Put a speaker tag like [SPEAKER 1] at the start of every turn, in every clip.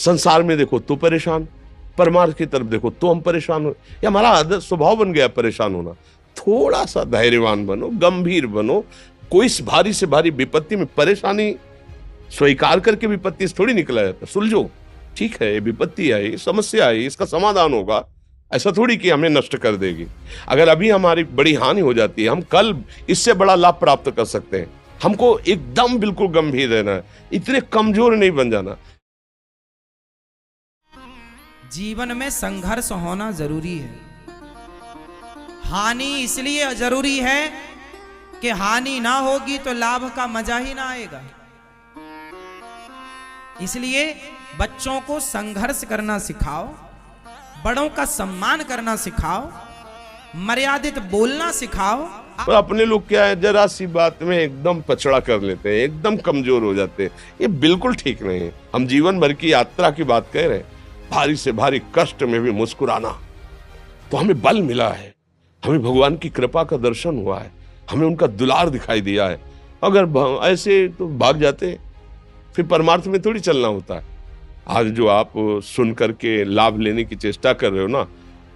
[SPEAKER 1] संसार में देखो तो परेशान, परमार्थ की तरफ देखो तो हम परेशान हो। ये हमारा आदत स्वभाव बन गया परेशान होना। थोड़ा सा धैर्यवान बनो, गंभीर बनो। कोई भारी से भारी विपत्ति में परेशानी स्वीकार करके विपत्ति से थोड़ी निकला जाता। सुलझो, ठीक है, विपत्ति आई, समस्या आई, इसका समाधान होगा। ऐसा थोड़ी कि हमें नष्ट कर देगी। अगर अभी हमारी बड़ी हानि हो जाती है, हम कल इससे बड़ा लाभ प्राप्त कर सकते हैं। हमको एकदम बिल्कुल गंभीर रहना है, इतने कमजोर नहीं बन जाना।
[SPEAKER 2] जीवन में संघर्ष होना जरूरी है। हानि इसलिए जरूरी है कि हानि ना होगी तो लाभ का मजा ही ना आएगा। इसलिए बच्चों को संघर्ष करना सिखाओ, बड़ों का सम्मान करना सिखाओ, मर्यादित बोलना सिखाओ।
[SPEAKER 1] पर अपने लोग क्या है, जरा सी बात में एकदम पछड़ा कर लेते हैं, एकदम कमजोर हो जाते हैं। ये बिल्कुल ठीक नहीं है। हम जीवन भर की यात्रा की बात कह रहे हैं, भारी से भारी कष्ट में भी मुस्कुराना, तो हमें बल मिला है, हमें भगवान की कृपा का दर्शन हुआ है, हमें उनका दुलार दिखाई दिया है। अगर ऐसे तो भाग जाते, फिर परमार्थ में थोड़ी चलना होता है। आज जो आप सुन करके लाभ लेने की चेष्टा कर रहे हो ना,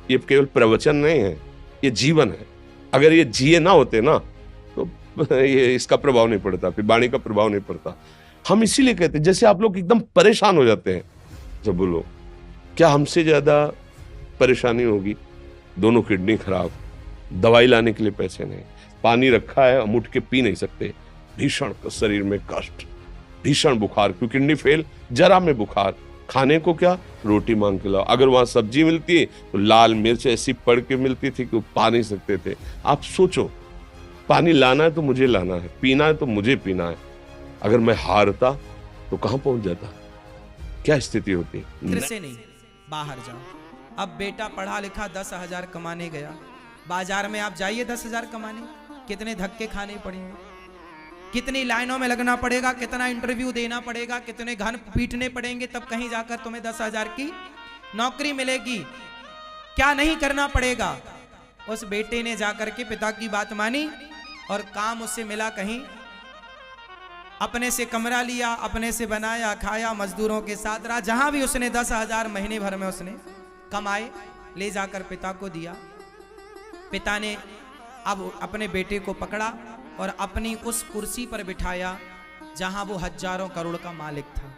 [SPEAKER 1] ये केवल प्रवचन नहीं है, ये जीवन है। अगर ये जिए ना होते ना तो ये इसका प्रभाव नहीं पड़ता, फिर वाणी का प्रभाव नहीं पड़ता। हम इसीलिए कहते हैं, जैसे आप लोग एकदम परेशान हो जाते हैं जब बोलो, क्या हमसे ज्यादा परेशानी होगी? दोनों किडनी खराब, दवाई लाने के लिए पैसे नहीं, पानी रखा है हम उठ के पी नहीं सकते, भीषण शरीर में कष्ट, भीषण बुखार, क्योंकि किडनी फेल, जरा में बुखार, खाने को क्या, रोटी मांग के लाओ। अगर वहां सब्जी मिलती तो लाल मिर्च ऐसी पड़ के मिलती थी कि वो पा नहीं सकते थे। आप सोचो, पानी लाना है तो मुझे लाना है, पीना है तो मुझे पीना है। अगर मैं हारता तो कहां पहुंच जाता, क्या स्थिति होती?
[SPEAKER 2] से नहीं, बाहर जाओ। अब बेटा पढ़ा लिखा 10,000 कमाने गया, बाजार में आप जाइए 10,000 कमाने, कितने धक्के खाने पड़ेंगे, कितनी लाइनों में लगना पड़ेगा, कितना इंटरव्यू देना पड़ेगा, कितने घन पीटने पड़ेंगे, तब कहीं जाकर तुम्हें 10,000 की नौकरी मिलेगी। क्या नहीं करना पड़ेगा? उस बेटे ने जाकर के पिता की बात मानी और काम उससे मिला कहीं, अपने से कमरा लिया, अपने से बनाया, खाया, मजदूरों के साथ रहा। जहां भी उसने 10,000 महीने भर में उसने कमाए, ले जाकर पिता को दिया। पिता ने अब अपने बेटे को पकड़ा और अपनी उस कुर्सी पर बिठाया जहां वो हजारों करोड़ का मालिक था।